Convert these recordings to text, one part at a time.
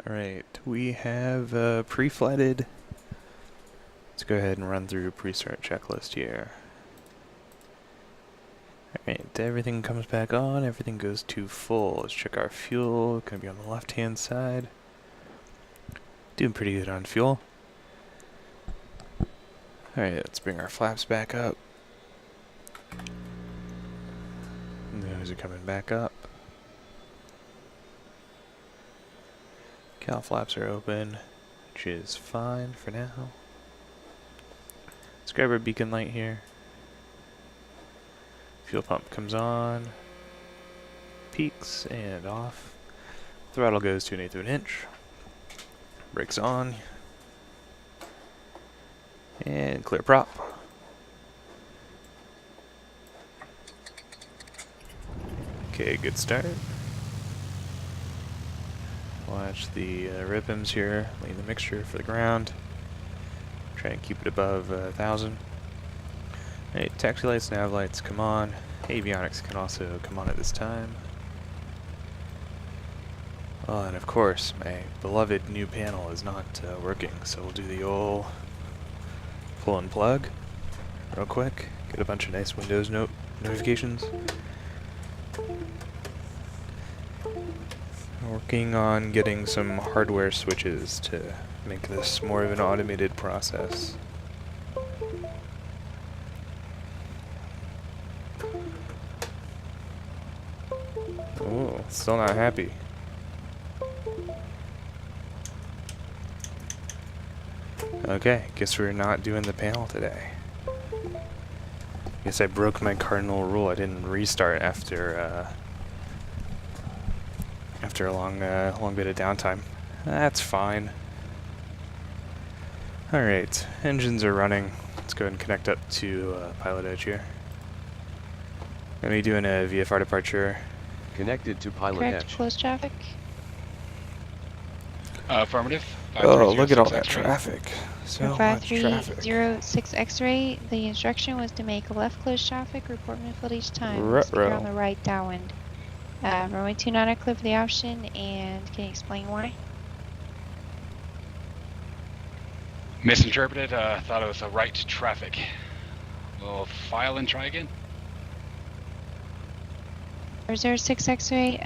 Alright, we have pre-flighted. Let's go ahead and run through a pre-start checklist here. Alright, everything comes back on, everything goes to full. Let's check our fuel, gonna be on the left-hand side. Doing pretty good on fuel. Alright, let's bring our flaps back up. Those are coming back up. Cowl flaps are open, which is fine for now. Let's grab our beacon light here. Fuel pump comes on, peaks and off. Throttle goes to 1/8 of an inch. Brakes on. And clear prop. Okay, good start. Watch the rhythms here, lean the mixture for the ground. Try and keep it above 1,000. Alright, taxi lights, nav lights come on. Avionics can also come on at this time. Oh, and of course, my beloved new panel is not working, so we'll do the old pull and plug real quick. Get a bunch of nice Windows notifications. Working on getting some hardware switches to make this more of an automated process. Oh, still not happy. Okay, guess we're not doing the panel today. Guess I broke my cardinal rule. I didn't restart after a long bit of downtime. That's fine. Alright, engines are running. Let's go ahead and connect up to PilotEdge here. Gonna be doing a VFR departure. Connected to PilotEdge. Correct, close traffic. Affirmative. Oh, look at all that traffic. So For much traffic. 5306 X-ray, the instruction was to make a left close traffic, report min field each time. You're on the right downwind. Runway 29 clear for the option, and can you explain why? Misinterpreted. Thought it was a right traffic. We'll file and try again. 06 X-ray,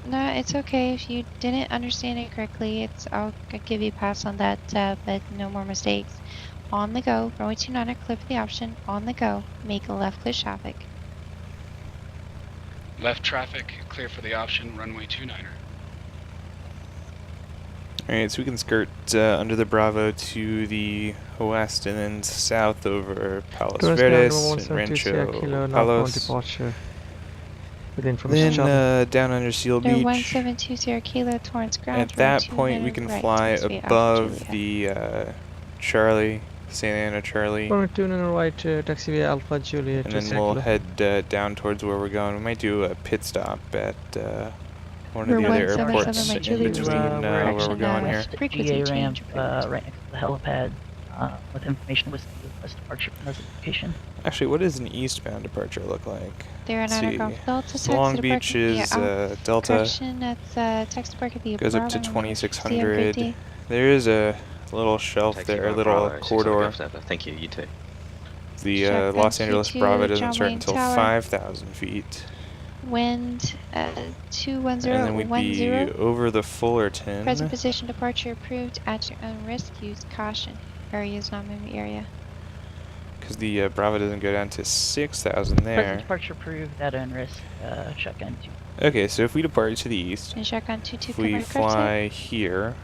no, it's okay if you didn't understand it correctly. I'll give you a pass on that, but no more mistakes. On the go, runway 29 clear for the option. On the go, make a left clear traffic. Left traffic, clear for the option, runway 29er. Alright, so we can skirt under the Bravo to the west and then south over Palos Verdes and Rancho Palos. Departure. With information Then down under Seal They're Beach. 1720 Kilo Torrance ground. At that point we can fly above the Charlie, Santa Ana Charlie. Tune in right, taxiway Alpha Juliet. And then we'll head down towards where we're going. We might do a pit stop at one of the other airports in between where we're going here. GA ramp right next to the helipad with information with the departure notification. Actually, what does an eastbound departure look like? They're an Golf Delta. So Long Beach is Delta. That's text park could be Goes up to 2600. There is a little shelf there, a little corridor. Thank you, you too. The Los Angeles Bravo doesn't start until 5,000 feet. Wind 21010. And then we'd be over the Fullerton. Present position departure approved at your own risk. Use caution. Area is not moving area. Because the Bravo doesn't go down to 6,000 there. Present departure approved at own risk. Check in. Okay, so if we depart to the east, And check on 22. if we fly here,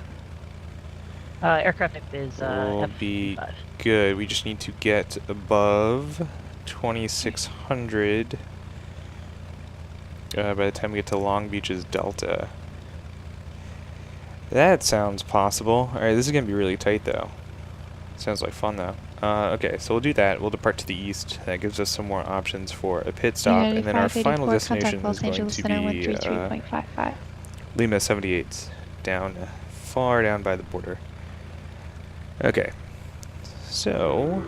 Aircraft type is we'll F35. be good. We just need to get above 2600 by the time we get to Long Beach's Delta. That sounds possible. Alright, this is going to be really tight though. Sounds like fun though. Okay, so we'll do that. We'll depart to the east. That gives us some more options for a pit stop, and then our final destination is going to be Lima 78, down far down by the border. Okay, so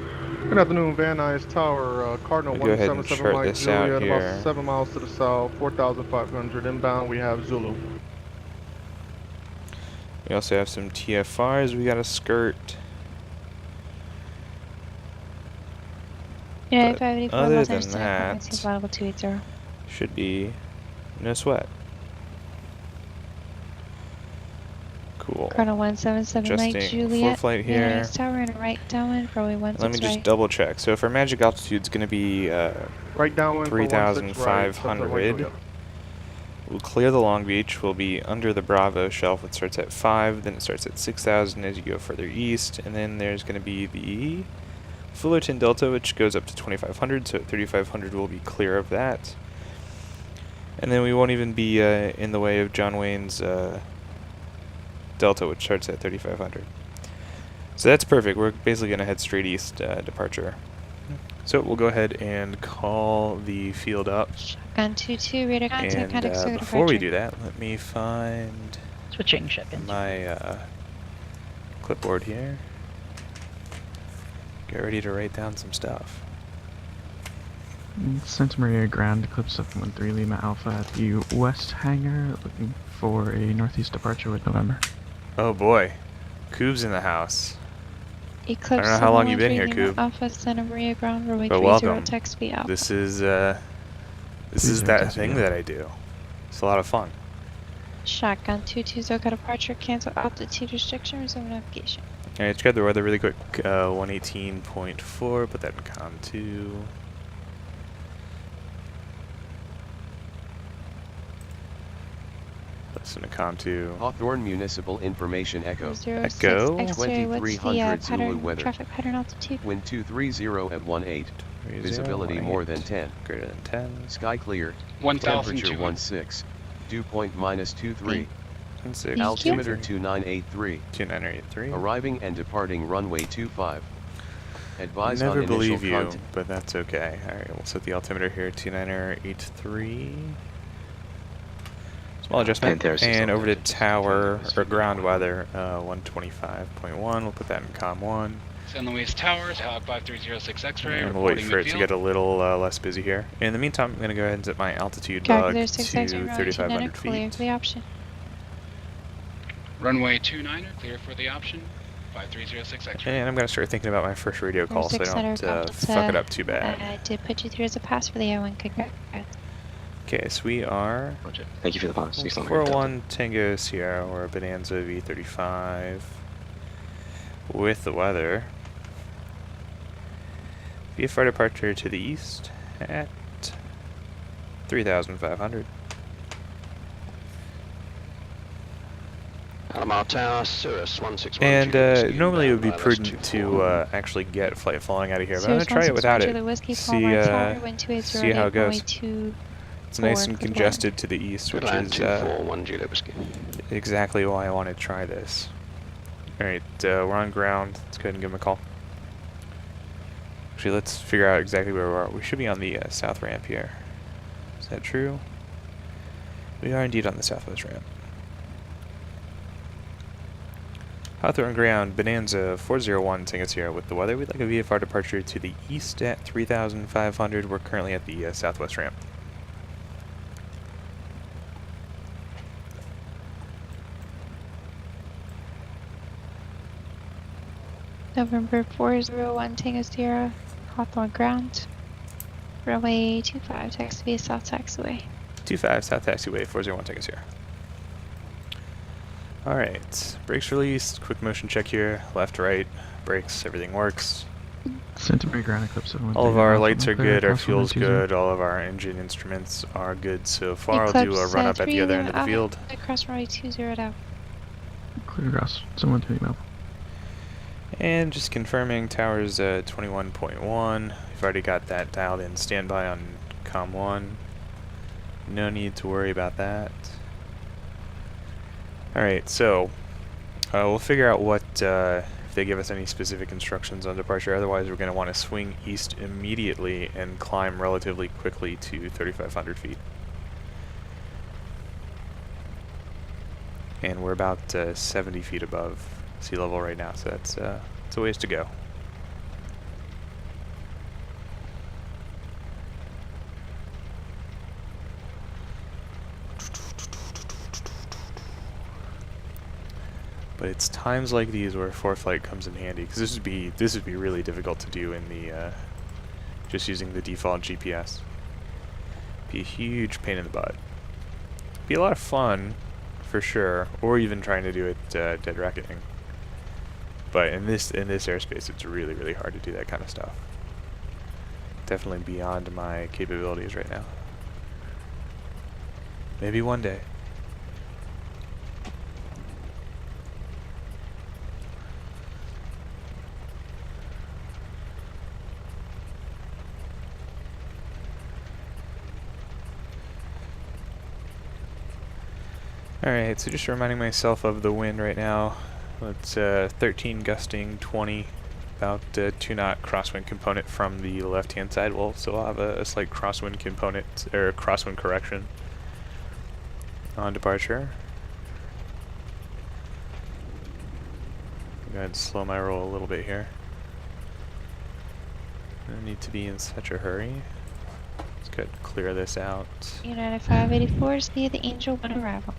Good afternoon, Van Nuys Tower, Cardinal go ahead and 177 chart Mike this out Juliet, here. about 7 miles to the south, 4,500 inbound. We have Zulu. We also have some TFRs we got to skirt. Yeah, But 584 other Los than Angeles, that, level 280. should be no sweat. Cool. Colonel 177 Mike Adjusting Juliet. flight here. Nice tower and a right downwind, runway 16 Let me just right. double check. So if our magic altitude is going to be Right downwind for 16 right. 3,500, we'll clear the Long Beach. We'll be under the Bravo shelf. It starts at 5, then it starts at 6,000 as you go further east, and then there's going to be the Fullerton Delta, which goes up to 2,500, so at 3,500 we'll be clear of that. And then we won't even be in the way of John Wayne's Delta, which starts at 3,500. So that's perfect. We're basically going to head straight east departure. So we'll go ahead and call the field up. Gun 22, radar contact, And before we do that, let me find Switching ship-in. my clipboard here. Get ready to write down some stuff. Santa Maria Ground, Eclipse 713 Lima Alpha at the west hangar, looking for a northeast departure with November. Oh boy, Coob's in the house. Eclipse I don't know how long you've been here, 713 Coob. Alpha Santa Maria ground, runway But 30, welcome. text V Alpha. This is that thing that I do. It's a lot of fun. Shotgun 220, got departure, cancel altitude restriction, resume navigation. Alright, let's grab the weather really quick. 118.4, put that in COM 2. Listen to COM 2. Hawthorne Municipal Information Echo. 06 Echo. X-ray, what's the 2300 Zulu pattern, weather. traffic pattern altitude? Wind 230 at 18. Visibility more than 10. Greater than 10. Sky clear. 1,200. Temperature 16. Dew point -23. And 6. Thank you. Altimeter 2983. 2983. Arriving and departing runway 25. Advise Never on initial believe you, contact. but that's okay. Alright, we'll set the altimeter here, 2983. Small adjustment. And over to tower, or ground weather, 125.1. We'll put that in COM 1. San Luis Towers, Hawk 5306 X-ray. And we'll wait for it to midfield. get a little less busy here. In the meantime, I'm going to go ahead and set my altitude bug Calculator to 6 X-ray, runway 3,500 clear feet. for the option. Runway 29er, clear for the option. 5306 X-ray. And I'm going to start thinking about my first radio call so I don't fuck it up too bad. I did put you through as a pass for the A1. Congrats. Okay, so we are Roger. Thank you for the pass. 401 Tango Sierra, or Bonanza V35 with the weather. VFR departure to the east at 3,500. Alamar Tower, Cirrus 161. And normally it would be prudent to actually get flight following out of here, but I'm going to try it without it. See how it goes. It's nice and congested to the east, which is exactly why I want to try this. Alright, we're on ground. Let's go ahead and give him a call. Actually, let's figure out exactly where we are. We should be on the south ramp here. Is that true? We are indeed on the southwest ramp. Hawthorne ground, Bonanza 401 Tango Sierra with the weather. We'd like a VFR departure to the east at 3,500. We're currently at the southwest ramp. November 401 Tango Sierra, Hawthorne ground. Runway 25, taxiway, south taxiway. 25 south taxiway, 401 Tango Sierra. Alright, brakes released, quick motion check here, left, right, brakes, everything works. Santa Maria Ground, Eclipse 713. All of our Alpha, lights are clear, good, our cross fuel's 120. good, all of our engine instruments are good so far. I'll do a run up at the other end of the field. Cross runway 20 out. Clear cross, 713 Alpha. And just confirming towers 21.1. We've already got that dialed in standby on COM 1. No need to worry about that. Alright, so we'll figure out what if they give us any specific instructions on departure. Otherwise, we're going to want to swing east immediately and climb relatively quickly to 3,500 feet. And we're about 70 feet above sea level right now, so that's it's a ways to go. But it's times like these where ForeFlight comes in handy, because this would be really difficult to do in the just using the default GPS. Be a huge pain in the butt. Be a lot of fun, for sure, or even trying to do it dead reckoning. But in this airspace, it's really, really hard to do that kind of stuff. Definitely beyond my capabilities right now. Maybe one day. Alright, so just reminding myself of the wind right now. It's 13 gusting, 20, about 2 knot crosswind component from the left hand side. We'll still have a slight crosswind component, or crosswind correction on departure. Go ahead and slow my roll a little bit here. I don't need to be in such a hurry. Let's go ahead and clear this out. United 584 is near the Angel 1 arrival.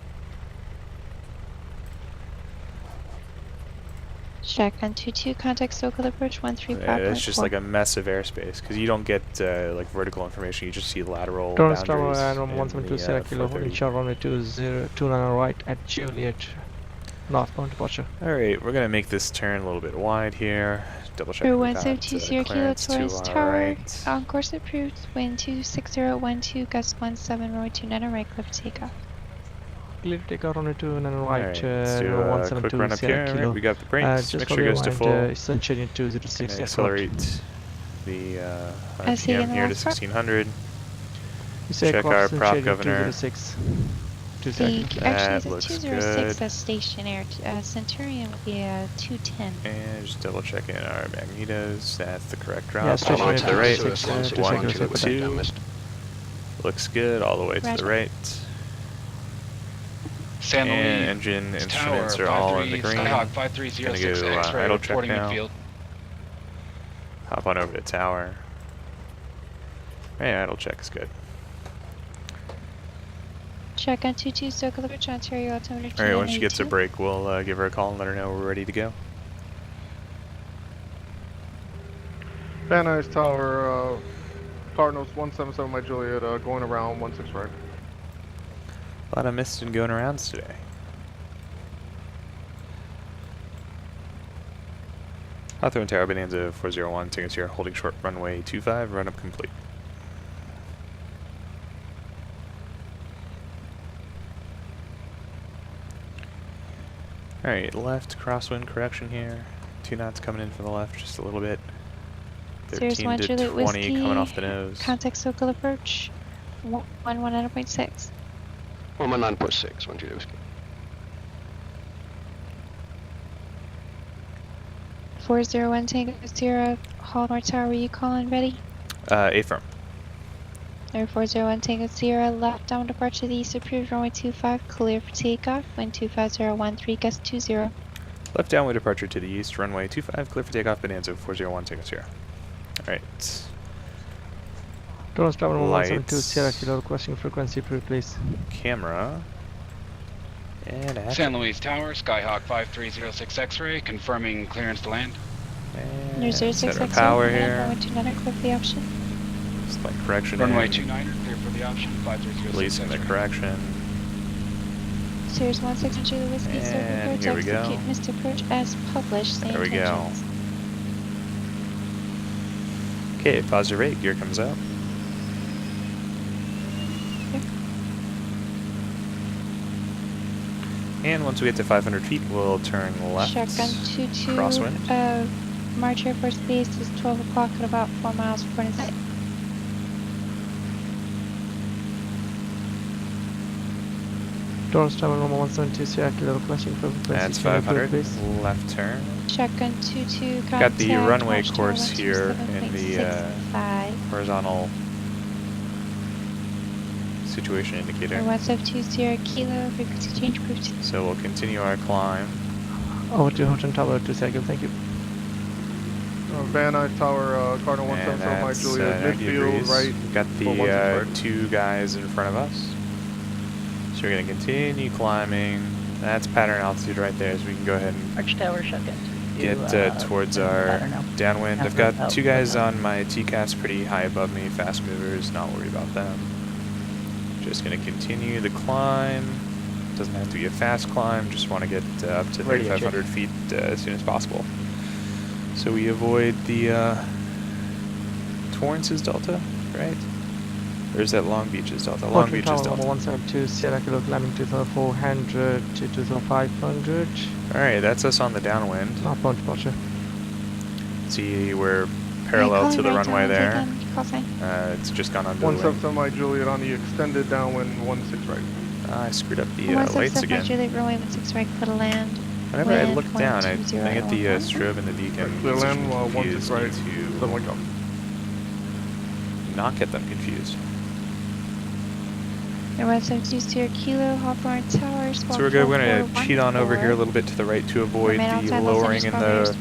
Check on 22, contact local approach 135.4. It's just like a mess of airspace, because you don't get like vertical information, you just see lateral Torrance boundaries. Tower and 172 Sierra Kilo, ensure runway 29 right at Juliet. Northbound departure. Alright, we're going to make this turn a little bit wide here. Double check Crew we got 172 Sierra Kilo, clearance to Torrance our Tower, right. on course approved, wind 26012, gust 17, runway 29 right, clear for takeoff. Clear to take out runway 29 right, Alright, let's do a quick run up here. Alright, we got the brakes. Make sure it goes to full. Essentially 206 Gonna accelerate the RPM here to 1600. Check our prop governor. 206. 2 The, seconds. actually, That the looks 206 good. that's stationary. Centurion would be a 210. And just double checking our magnetos. That's the correct route. Yeah, All the way stationary to the right. 206, 1, 2 2. Looks good. All the way to the Roger. right. San Luis, And engine instruments Tower, are all in the 53, green. Skyhawk 5306 Gonna go, X-ray idle check reporting now. midfield. Hop on over to tower. Hey, idle check is good. Check on 22, circle approach, Ontario altimeter 2. Alright, once she gets a break, we'll give her a call and let her know we're ready to go. Van Nuys Tower, Cardinals 177 by Juliet, going around 16 right. A lot of mist and going arounds today. Hawthorne Tower, Bonanza 401, tickets here, holding short runway 25, run up complete. Alright, left crosswind correction here. 2 knots coming in from the left just a little bit. Series 13 1 to Juliet 20 Whiskey, coming off the nose. contact local approach 119.6. 119.6, 1 Juliet Whiskey. 401 Tango Sierra, Hawthorne Tower, were you calling ready? A-firm. Air 401 Tango Sierra, left down departure to the east, approved runway 25, clear for takeoff, wind 25013, gust 20. Left downwind departure to the east, runway 25, clear for takeoff, Bonanza 401, tickets here. Alright. Torrance Tower Lights. 172 Sierra Kilo, requesting frequency approved, please. Camera. And action. San Luis Tower, Skyhawk 5306 X-ray, confirming clearance to land. And There's set 06 our power runway here. 29, clear for the option. Slight correction Runway in. 29, clear for the option, 5306 Releasing the X-ray. correction. Series 16 Juliet Whiskey, circle And approach, here we go. execute missed approach as published, same There we go. intentions. Okay, positive rate, gear comes out. And once we get to 500 feet, we'll turn left. Check on 22, Crosswind. March Air Force Base is 12 o'clock at about 4 miles from the site. Torrance Tower 172 Sierra Kilo, requesting frequency That's change approved, 500. please. Left turn. Check on 22, Got the contact runway March Tower course here in the 127.65. horizontal situation indicator. 172 Sierra Kilo, frequency change approved. So we'll continue our climb. Over to Hawthorne Tower 2 seconds, thank you. Van Nuys Tower, Cardinal And 177 by that's Juliet, 90 degrees. midfield right. We've got for 165. the 2 guys in front of us. So we're going to continue climbing That's pattern altitude right there, so we can go ahead and Arch Tower, shotgun. get towards our downwind. I've got two guys on my TCAS pretty high above me, fast movers, not worried about them. Just going to continue the climb. Doesn't have to be a fast climb, just want to get up to 3,500 feet as soon as possible. So we avoid the Torrance's Delta, right? Or is that Long Beach's Delta? Long Beach's Delta. 172 Sierra Kilo climbing 2,400 to 2,500. Alright, that's us on the downwind. Northbound departure. See, we're parallel to the runway there. Call sign. It's just gone under the wing. 177 my Juliet on the extended downwind 16 right. I screwed up the 177 lights again. Juliet, runway 16 right, clear to land. Whenever I Wind look down, I 120 get the at strobe and the beacon. Clear land, 16 confused right, me something like that. to not get them confused. The 172 Sierra Kilo, Hawthorne Towers. So we're good. We're going to cheat on over here a little bit to the right to avoid the lowering in the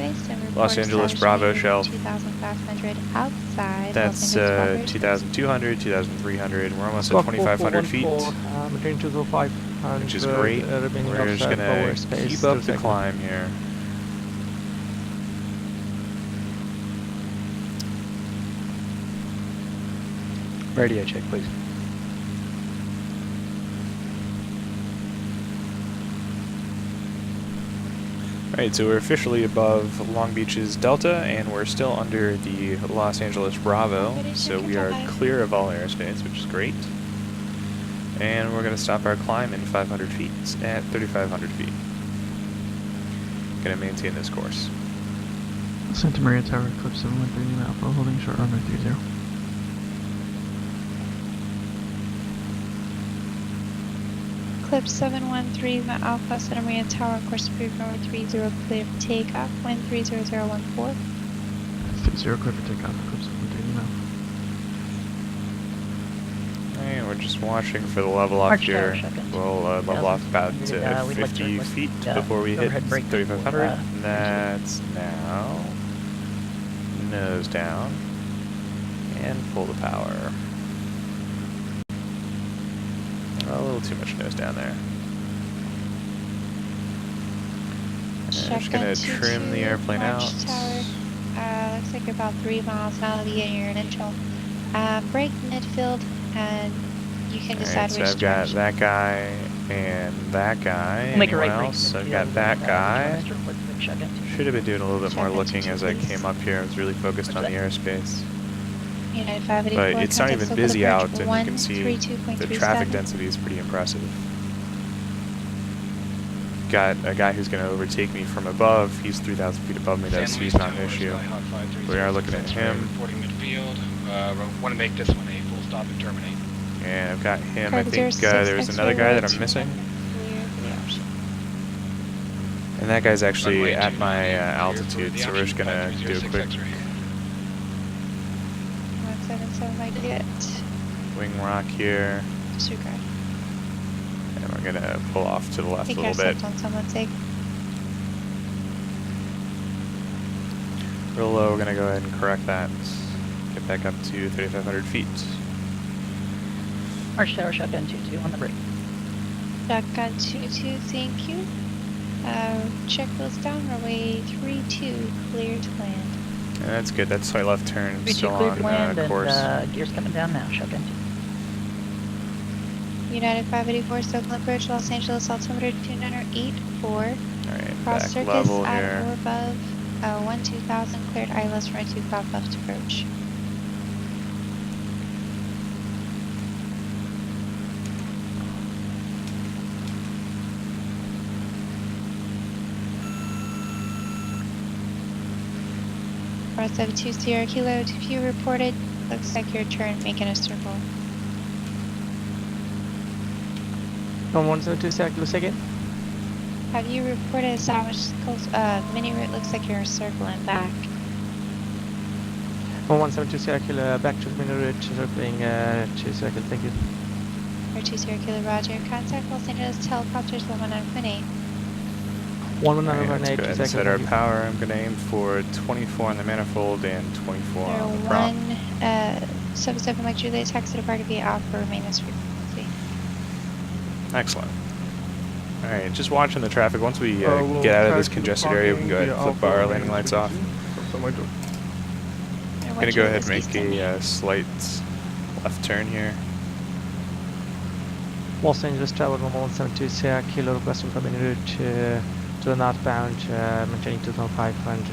Los Angeles Bravo shelf. 2,500 outside. That's 2,200, 2,300. We're almost at 2,500 feet, Between 2,500. which is great. We're just going to keep up the climb here. Radio check, please. Alright, so we're officially above Long Beach's Delta, and we're still under the Los Angeles Bravo, so we are clear of all airspace, which is great. And we're going to stop our climb in 500 feet at 3,500 feet. Going to maintain this course. Santa Maria Tower, Eclipse 713 Alpha, holding short runway 30. Eclipse 713 Alpha, Santa Maria Tower, course approved, runway 30, clear for takeoff, wind 30014. 30 clear for takeoff, Eclipse 713 Alpha. And we're just watching for the level off here. We'll level off about 50 feet before we hit 3,500. That's now. Nose down. And pull the power. A little too much nose down there. And I'm just going to trim the airplane out. Looks like you're about 3 miles out of the air in neutral. Brake midfield, and you can decide so which I've got direction. that guy and that guy. We'll make a Anyone right else? break I've got that guy. Shotgun. Should have been doing a little bit more Shotgun looking as I 22, came up here. I was really focused on the airspace. United 584, But it's not even contact busy local out, and you can see the 132.37. traffic density is pretty impressive. Got a guy who's going to overtake me from above. He's 3,000 feet above me, though, so he's not an issue. We are looking at him. Reporting midfield. Want to make this one a full stop and terminate. And I've got him. I Code think 06, there's another guy that I'm X-ray missing. clear for the option. And that guy's actually Runway at 29, my clear for altitude, the so we're just option, going to do a 5306 quick X-ray. 177 by Juliet. wing rock here. Disregard. And we're going to pull off to the left a Take little care bit. on someone's sake. Real low, we're going to go ahead and correct that. Get back up to 3,500 feet. Arch Tower, shotgun 22 on the brake. Shotgun 22, thank you. Check those down, runway 32, clear to land. And that's good. That slight left turn 32 still clear on to land, course. and gears coming down now, shotgun 2. United 584, Stokeland Approach, Los Angeles, altimeter 2984. Alright, Cross back circus level at here. or above 12000, cleared ILS runway 25 left approach. Cross 72 Sierra Kilo, to view reported. Looks like your turn making a circle. 172 Sierra Kilo, second. Have you reported established mini route? Looks like you're circling back. 172 Sierra Kilo, back to the middle route, circling 2 Sierra Kilo, thank you. Or 2 Sierra Kilo, roger. Contact Los Angeles helicopters 119.8. 118 Let's go ahead and set our power. I'm going to aim for 24 on the manifold and 24 on the prop. 177 Mike Juliet, taxi departure via Alpha, maintenance frequency. Excellent. Alright, just watching the traffic. Once we We'll get out of this taxi to congested area, we can go ahead and parking flip via our Alpha, landing lights off. 77 my Juliet. I'm gonna go ahead and make a slight left turn here. Los Angeles travel normal 172 Sierra Kilo requesting from en route to the northbound, maintaining 2500.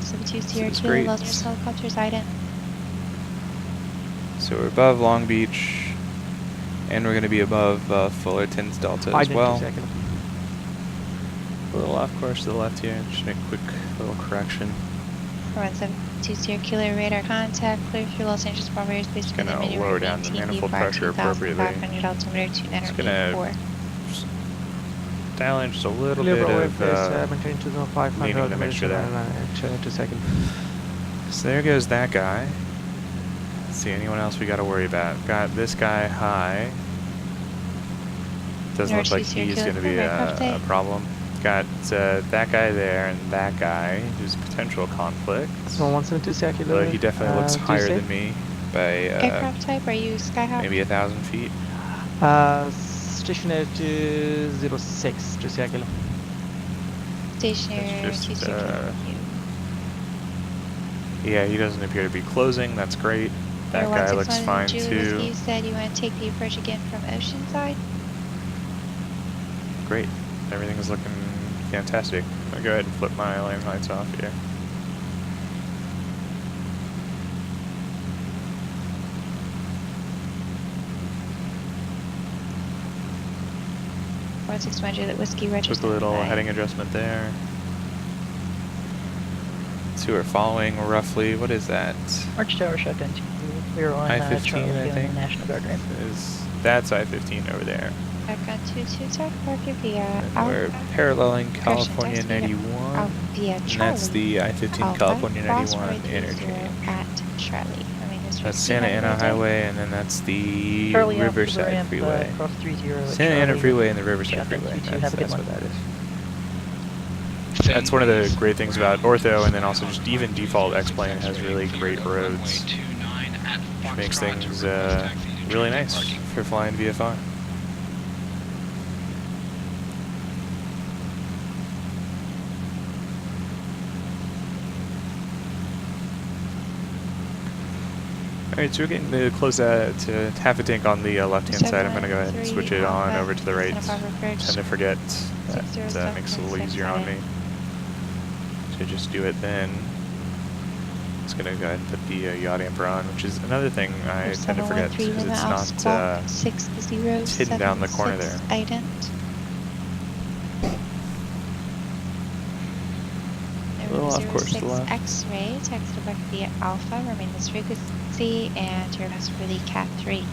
72 This Sierra is Kilo, great. Los Angeles helicopters ident. So we're above Long Beach, and we're gonna be above Fullerton's Delta as Ident well. 2 Sierra Kilo. A little off course to the left here. Just make a quick little correction. 172 Sierra Kilo, radar contact, clear through Los Angeles Bravo airspace. Just gonna lower down the manifold pressure appropriately. altimeter, Just gonna dial in just a little Clear bit Bravo of airspace, maintaining 2500. leaning the mixture there. 2 seconds. So there goes that guy. Let's see, anyone else we gotta worry about? Got this guy high. Doesn't look like he's gonna be a problem. Got that guy there and that guy who's a potential conflict. So 172 Sierra Kilo. But he definitely looks higher than me by aircraft type, are you Skyhawk? maybe 1,000 feet. Stationary to 06 to Sierra Kilo. Stationary It's to just, Sierra Yeah, he doesn't appear to be closing. That's great. That guy looks fine too. You said you want to take the approach again from Oceanside? Great. Everything is looking fantastic. I'm gonna go ahead and flip my landing lights off here. That whiskey register. Took a little heading adjustment there. So we're following roughly, what is that? Arch Tower shotgun 2. Clear on I-15, Charlie I Hill think. National Guard ramp. That's I-15 over there. Shotgun 2 talk parking via And we're paralleling California 91. Via And Charlie. that's the I-15 California 91 interchange. At Charlie. That's Santa Ana Highway, and then that's the Charlie Alpha Riverside ramp, Freeway. Cross 30 at Santa Ana Charlie. Freeway and the Riverside Shotgun Freeway. 22, That's, have a good that's one. what that is. That's one of the great things about Ortho, and then also just even default X-Plane has really great roads, which makes things really nice for flying VFR. Alright, so we're getting close to half a tank on the left-hand side. I'm going to go ahead and switch it on over to the right. Tend to forget that makes it a little easier on me to just do it then. Just going to go ahead and put the yaw damper on, which is another thing I tend to forget because it's not hidden down the corner there. Ident. A little off course to the left. X-ray, taxi to back via Alpha, remain this frequency, and your best for the Cat 3.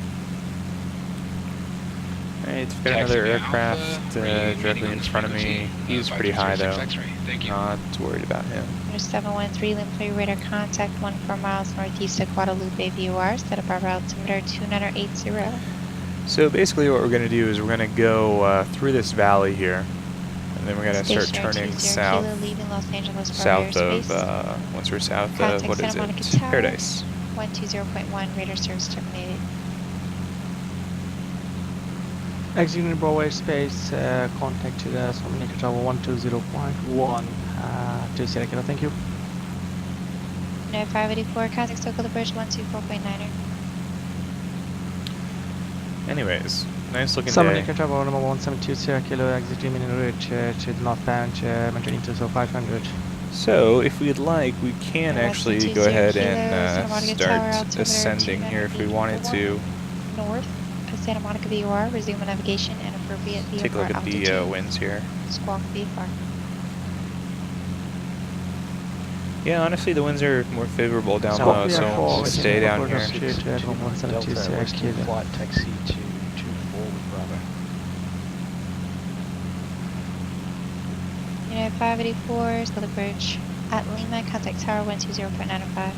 Alright, we've got another aircraft directly in front of me. He's pretty high though. Not worried about him. There's 713 Limpley radar contact 14 miles northeast of Guadalupe VOR. Set up our altimeter 2980. So basically what we're going to do is we're going to go through this valley here. And then we're going to start turning south, once we're south of, what is it, Paradise. 120.1, radar service terminated. Exiting Bravo airspace, contact to the Dominican Travel 120.1 to Sierra Kilo, thank you. No 584, contact Stockholm Bridge 124.9er. Anyways, nice looking day. Dominican Travel number 172 Sierra Kilo, exiting in route to the northbound, maintaining 500. So, if we'd like, we can actually go ahead and start ascending here if we wanted to. North of Santa Monica VOR, resume navigation and appropriate VFR Take a look at the winds here. Squawk VFR. Yeah, honestly, the winds are more favorable down low, so we'll stay down here. Delta Whiskey flight taxi to 24 with Bravo. Unit 584, Stockholm Bridge at Lima, contact tower 120.905.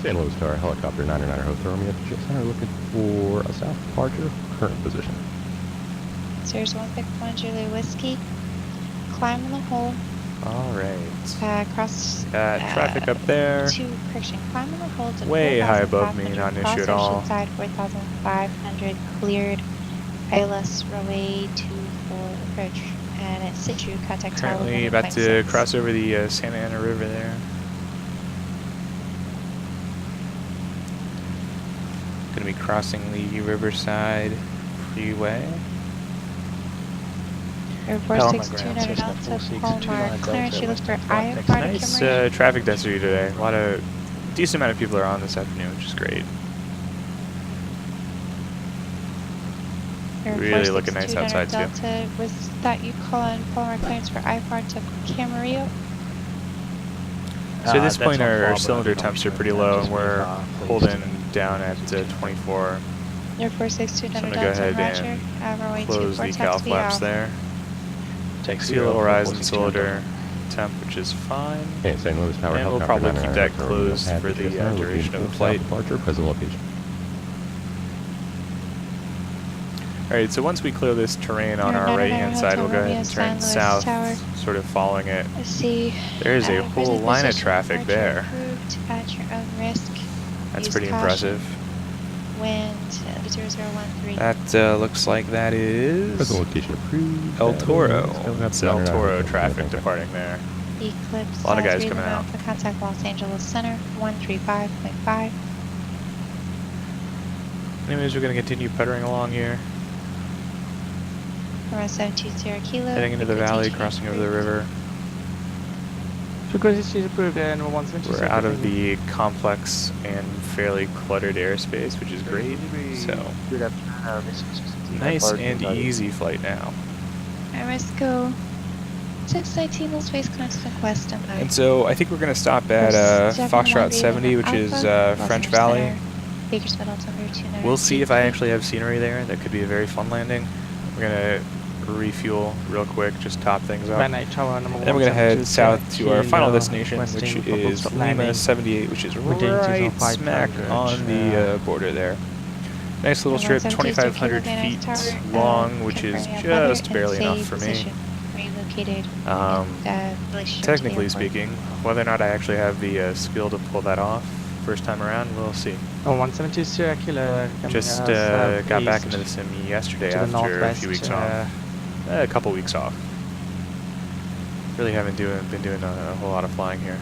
San Luis Tower, helicopter 99er Hawthorne, we have the jet center looking for a south departure, current position. Sears 161 Julia Whiskey, climb in the hole, Alright. Cross. Got traffic up there. Correction. Climb on the hold to Way high above me, 4,500, not an cross issue at all. ocean side 4,500, cleared. ILS runway 24 approach. And at Situ, contact tower. Currently about to cross over the Santa Ana River there. Gonna be crossing the Riverside Freeway. Air Palomar 462 ground Delta, system, Palomar 462 clearance. You look for Delta, IFR Nice Kimmerer. traffic density today. A lot of decent amount of people are on this afternoon, which is great. Air Really looking nice 462 outside too. Delta, was that you call on Palomar clearance for IFR to Camarillo? So at this That's point on our Florida, cylinder but temps are don't pretty show low it. and we're Please. holding down at 24. Air 462 So I'm Delta, gonna go ahead Roger. and Runway close 24 the cal taxi flaps off. there. Taxi See a little rise in 462 cylinder temp, which is fine. Okay, St. Louis Tower, And we'll helicopter probably 99 keep that Hawthorne, closed at for the GSR, looking duration of the for flight. south departure, present location. Alright, so once we clear this terrain on Air our 99 right hand side, we'll go Hotel ahead and Romeo, turn San Luis south, Tower. sort of following it. Let's see. There's a whole present line of position, traffic departure there. Approved at your own risk. That's Use pretty caution. impressive. Wind 0013. That looks like that is Present location approved. El That Toro. is It's El 99 Toro Hawthorne, traffic okay. departing there. Eclipse. A lot of guys 3 coming out. Alpha, contact Los Angeles Center 135.5. Anyways, we're going to continue puttering along here. Around 720 Kilo. Heading into the valley, crossing over the river. Frequency is approved and 170. We're out of the complex and fairly cluttered airspace, which is great. So, Good afternoon, this is nice and easy flight now. Alright, let's go. 619 Little Space Continent West and back. And so I think we're going to stop at Foxtrot 70, which is French Valley. Bakersfield altimeter 29. We'll see if I actually have scenery there. That could be a very fun landing. We're going to refuel real quick, just top things up. Van Nuys Tower number Then we're going to head south to our final Kilo, destination, which westing for is full stop Lima landing. 78, which is Maintaining right 205 smack coverage, on the border there. Nice little strip, 2,500 feet long, which is just barely enough for me. Technically speaking, whether or not I actually have the skill to pull that off first time around, we'll see. 170 Kilo. Just got back into the sim yesterday to the after a northwest, few weeks off. A couple weeks off. Really haven't been doing a whole lot of flying here.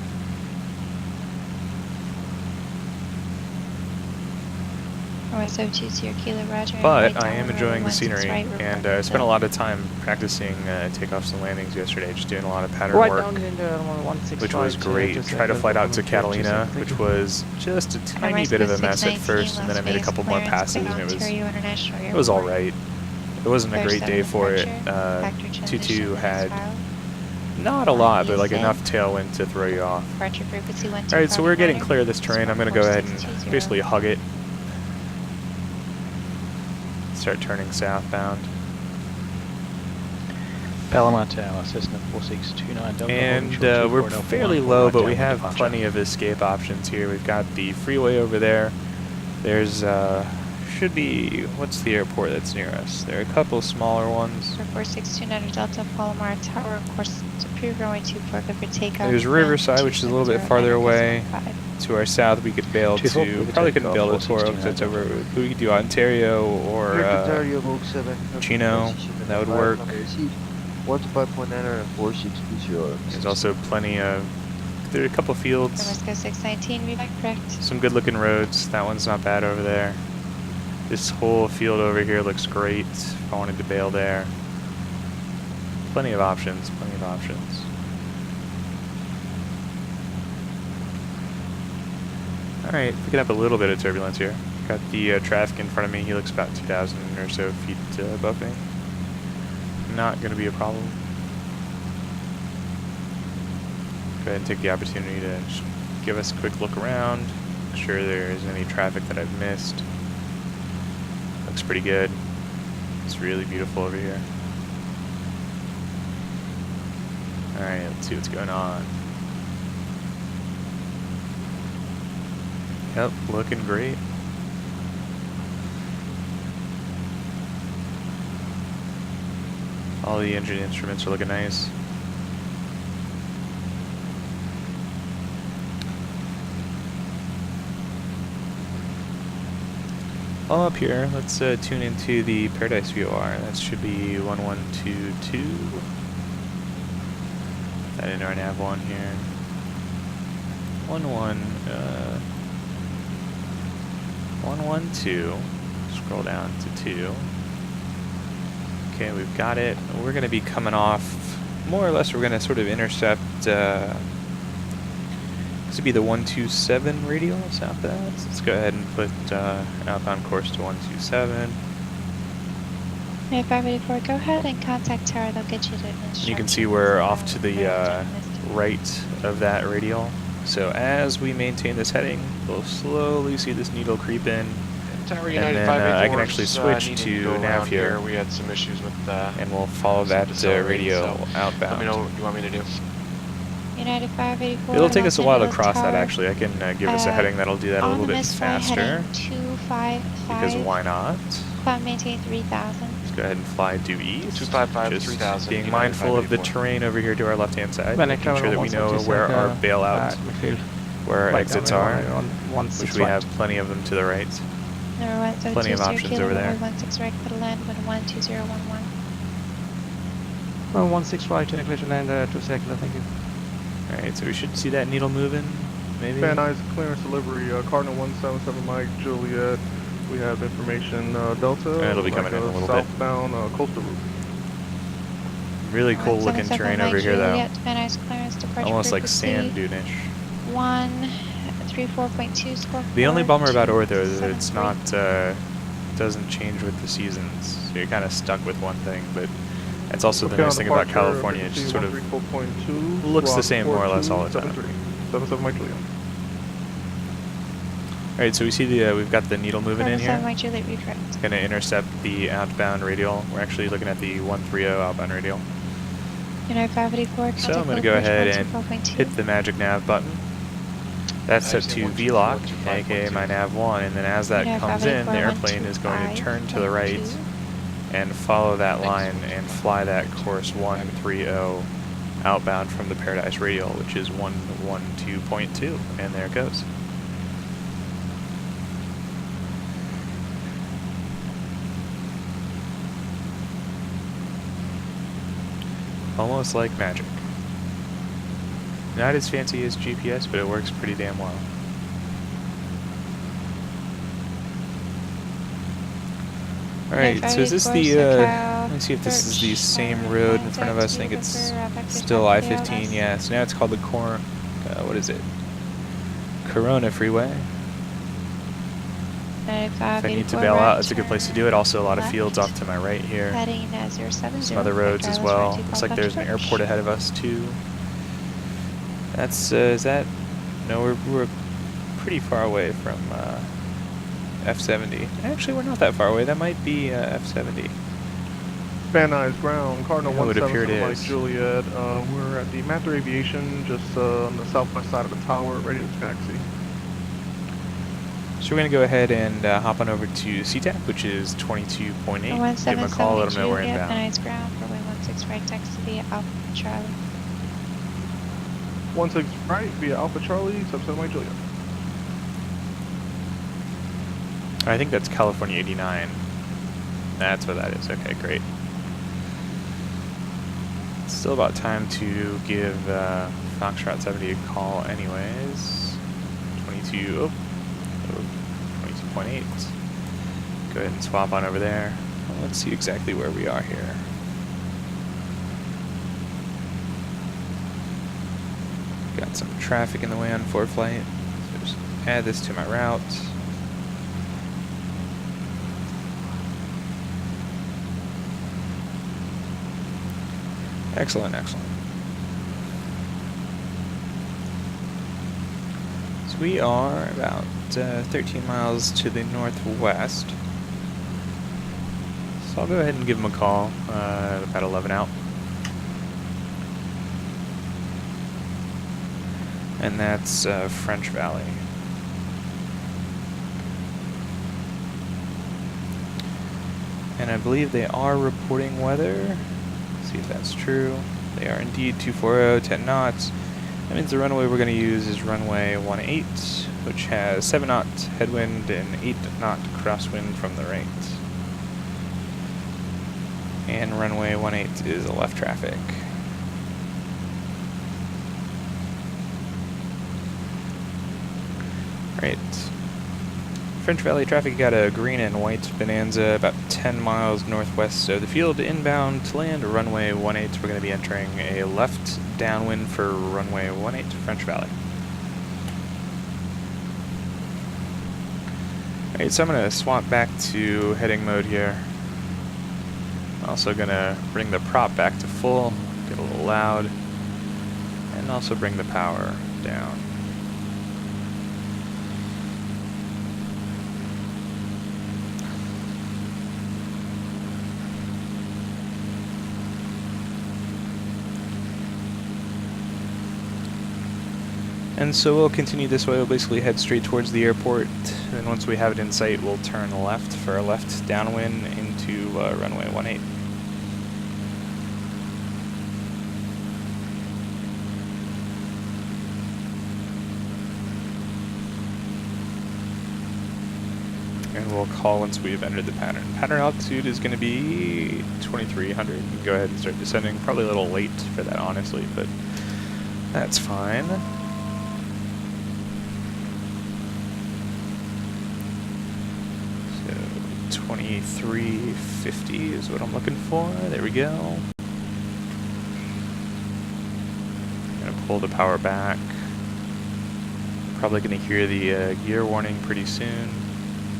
But I am enjoying the scenery, and I spent a lot of time practicing takeoffs and landings yesterday, just doing a lot of pattern work, which was great. Tried to flight out to Catalina, which was just a tiny bit of a mess at first, and then I made a couple more passes, and it was all right. It wasn't a great day for it. 22 had not a lot, but like enough tailwind to throw you off. Alright, so we're getting clear of this terrain. I'm going to go ahead and basically hug it. Start turning southbound. Palomar Tower, Cessna 4629 Delta. And we're fairly low, but we have plenty of escape options here. We've got the freeway over there. There's should be, what's the airport that's near us? There are a couple smaller ones. 4629 Delta, Palomar Tower, of course, it's approved runway 24 for takeoff. There's Riverside, which is a little bit farther away. To our south, we could bail to, probably couldn't bail to Toro because it's over. We could do Ontario or Chino. That would work. There's also plenty of, there are a couple fields. Mexico 619, read back correct. Some good looking roads. That one's not bad over there. This whole field over here looks great if I wanted to bail there. Plenty of options, plenty of options. Alright, picking up a little bit of turbulence here. Got the traffic in front of me. He looks about 2,000 or so feet above me. Not going to be a problem. Go ahead and take the opportunity to just give us a quick look around. Make sure there isn't any traffic that I've missed. Looks pretty good. It's really beautiful over here. Alright, let's see what's going on. Yep, looking great. All the engine instruments are looking nice. While I'm up here, let's tune into the Paradise VOR. That should be 1122. That in our nav 1 here. 112. Scroll down to 2. Okay, we've got it. We're going to be coming off, more or less, we're going to sort of intercept, this would be the 127 radial south of that. So let's go ahead and put outbound course to 127. Okay, 584, go ahead and contact Tower. They'll get you to instructions. You can see we're off to the right of that radial. So as we maintain this heading, we'll slowly see this needle creep in. Tower And United then 584 I can actually switch to nav here. We had some issues with and we'll follow that radio outbound. Let me know what you want me to do. United 584. It'll take us a while to Los cross that Tower. actually. I can give us a heading that'll do that a little bit faster. Because why not? Climb maintain 3000. Let's go ahead and fly due east. 255, Just 3000. being United mindful of the 584. terrain over here to our left hand side. When I Making travel sure that we know where our bailout, where our exits are, which we have plenty of them to the right. Number 1, Plenty of options over there. 16 right, put a land, 12011. 16 right, clear to land 2 seconds, thank you. Alright, so we should see that needle moving, maybe? Van Nuys clearance delivery, Cardinal 177 Mike, Juliet. We have information, Delta. It'll be coming in a little bit. Southbound coastal route. Really cool looking 177 terrain Mike, over here though. Juliet, Van Nuys clearance, departure Almost like frequency, sand dune-ish. 134.2 score. The only bummer about Ortho is that 273. it's not, doesn't change with the seasons. So you're kind of stuck with one thing, but that's also the Okay, nice on thing about departure, California. It just sort of 134.2, looks the squawk same more or less all the time. 77 Mike, Juliet. Alright, so we see the, we've got the needle moving in 7 here. Mike, Juliet, redirect. It's going to intercept the outbound radial. We're actually looking at the 130 outbound radial. United 584, So I'm going to contact go location ahead and 124.2. hit the magic nav button. That's set to VLOC, aka my nav 1, and then as that United comes in, the 584, airplane is going to turn to the right and follow that line and fly that course 130 outbound from the Paradise radial, which is 112.2, and there it goes. Almost like magic. Not as fancy as GPS, but it works pretty damn well. Alright, so is this the, let me see if this is the same road in front of us. I think it's still I-15, yeah. So now it's called the what is it? Corona Freeway. If I need to bail out, it's a good place to do it. Also a lot of fields off to my right here. Heading 070. Some other roads as well. Looks like there's an airport ahead of us too. That's, is that, no, we're pretty far away from F70. Actually, we're not that far away. That might be F70. Van Nuys ground, Cardinal It would appear it 177 Mike, is. Juliet. We're at the Mather Aviation, just on the southwest side of the tower, ready to taxi. So we're going to go ahead and hop on over to CTAP, which is 22.8. Give them a call, let them know we're inbound. Van Nuys ground, runway 16 right, taxi via Alpha Charlie. 16 right via Alpha Charlie, 77 Mike, Juliet. I think that's California 89. That's what that is. Okay, great. It's still about time to give Foxtrot 70 a call anyways. 22, 22.8. Go ahead and swap on over there. Well, let's see exactly where we are here. Got some traffic in the way on ForeFlight. So just add this to my route. Excellent, excellent. So we are about 13 miles to the northwest. So I'll go ahead and give them a call about 11 out. And that's French Valley. And I believe they are reporting weather. See if that's true. They are indeed 240, 10 knots. That means the runway we're going to use is runway 18, which has 7 knot headwind and 8 knot crosswind from the right. And runway 18 is a left traffic. Right. French Valley traffic got a green and white Bonanza about 10 miles northwest of the field. Inbound to land runway 18. We're going to be entering a left downwind for runway 18 French Valley. Alright, so I'm going to swap back to heading mode here. Also going to bring the prop back to full, get a little loud, and also bring the power down. And so we'll continue this way. We'll basically head straight towards the airport. And once we have it in sight, we'll turn left for a left downwind into runway 18. And we'll call once we've entered the pattern. Pattern altitude is going to be 2300. You can go ahead and start descending. Probably a little late for that, honestly, but that's fine. So 2350 is what I'm looking for. There we go. Gonna pull the power back. Probably gonna hear the gear warning pretty soon.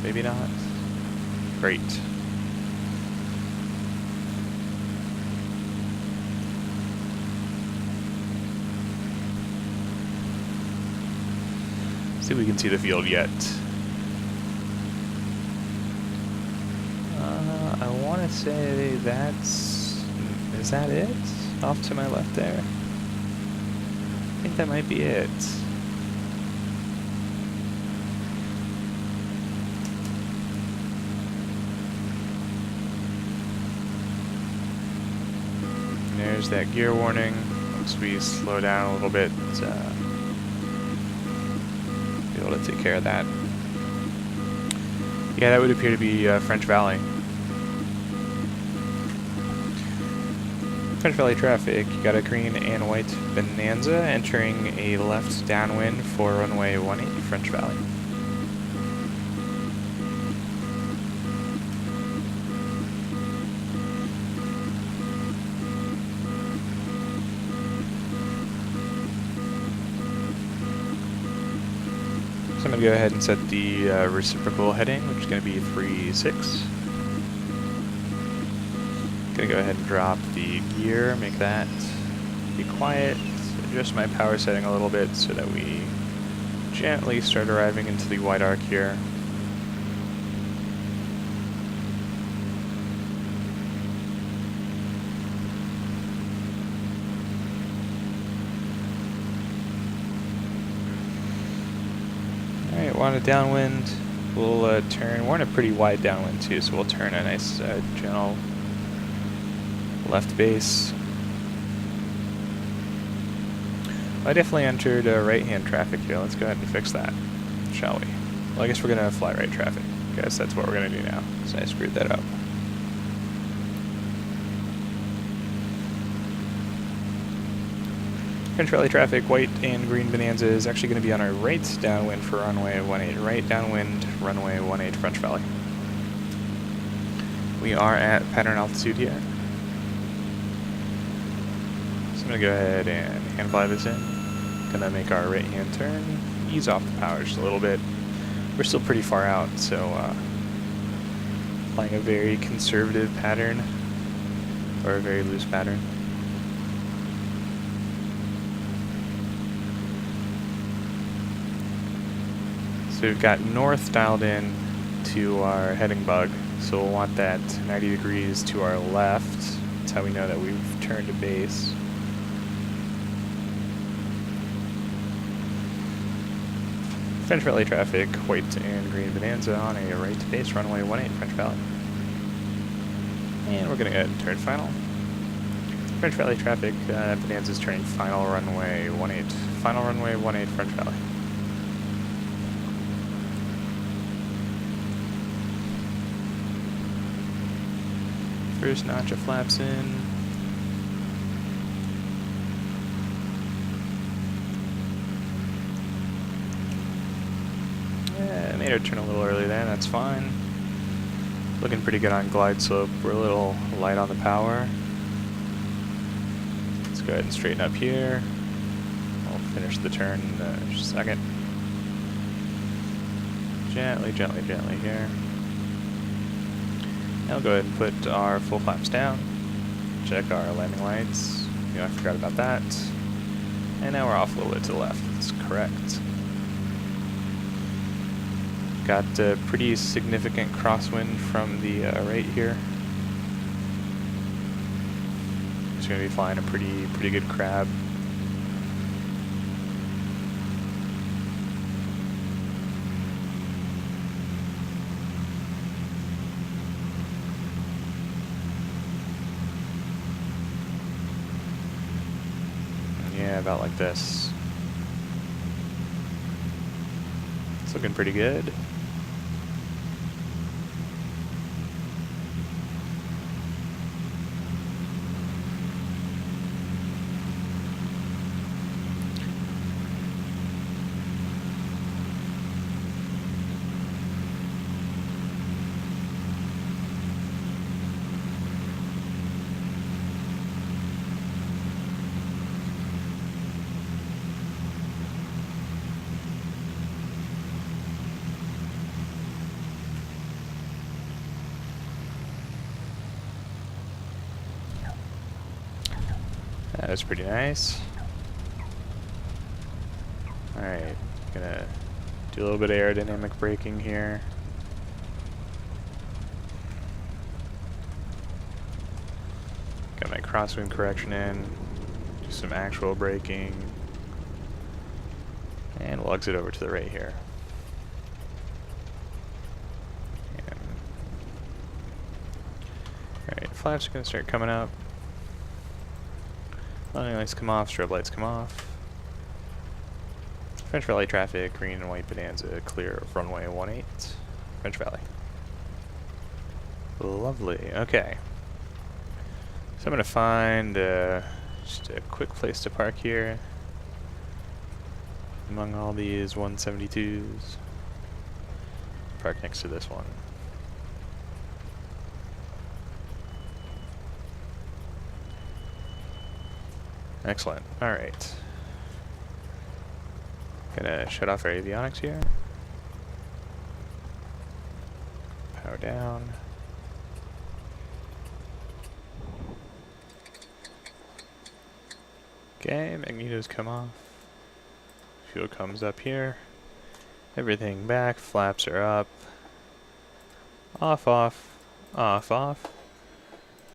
Maybe not. Great. See if we can see the field yet. I want to say that's... Is that it? Off to my left there? I think that might be it. There's that gear warning. Once we slow down a little bit, be able to take care of that. Yeah, that would appear to be French Valley. French Valley traffic, you got a green and white Bonanza entering a left downwind for runway 18 French Valley. So I'm going to go ahead and set the reciprocal heading, which is going to be 36. Going to go ahead and drop the gear, make that be quiet, adjust my power setting a little bit so that we gently start arriving into the white arc here. Alright, we're on a downwind. We'll turn, we're in a pretty wide downwind too, so we'll turn a nice gentle left base. I definitely entered right-hand traffic here. Let's go ahead and fix that, shall we? Well, I guess we're going to fly right traffic. I guess that's what we're going to do now, so I screwed that up. French Valley traffic, white and green Bonanza is actually going to be on our right downwind for runway 18. Right downwind, runway 18 French Valley. We are at pattern altitude here. I'm going to go ahead and hand fly this in. Going to make our right hand turn, ease off the power just a little bit. We're still pretty far out, so flying a very conservative pattern, or a very loose pattern. So we've got north dialed in to our heading bug, so we'll want that 90 degrees to our left. That's how we know that we've turned to base. French Valley traffic, white and green Bonanza on a right base, runway 18 French Valley. And we're going to go ahead and turn final. French Valley traffic, Bonanza's turning final runway 18. Final runway 18, French Valley. First notch of flaps in. Yeah, made her turn a little early there, that's fine. Looking pretty good on glide slope. We're a little light on the power. Let's go ahead and straighten up here. I'll finish the turn in just a second. Gently, gently, gently here. Now we'll go ahead and put our full flaps down. Check our landing lights. I forgot about that. And now we're off a little bit to the left. That's correct. Got a pretty significant crosswind from the right here. It's going to be flying a pretty good crab. Yeah, about like this. It's looking pretty good. That was pretty nice. Alright, gonna do a little bit of aerodynamic braking here. Got my crosswind correction in, do some actual braking, and we'll exit over to the right here. Alright, flaps are gonna start coming up. Landing lights come off, strobe lights come off. French Valley traffic, green and white Bonanza, clear of runway 18, French Valley. Lovely, okay. So I'm going to find just a quick place to park here among all these 172s. Park next to this one. Excellent. Alright. Gonna shut off our avionics here. Power down. Okay, magnetos come off. Fuel comes up here. Everything back, flaps are up. Off, off, off, off.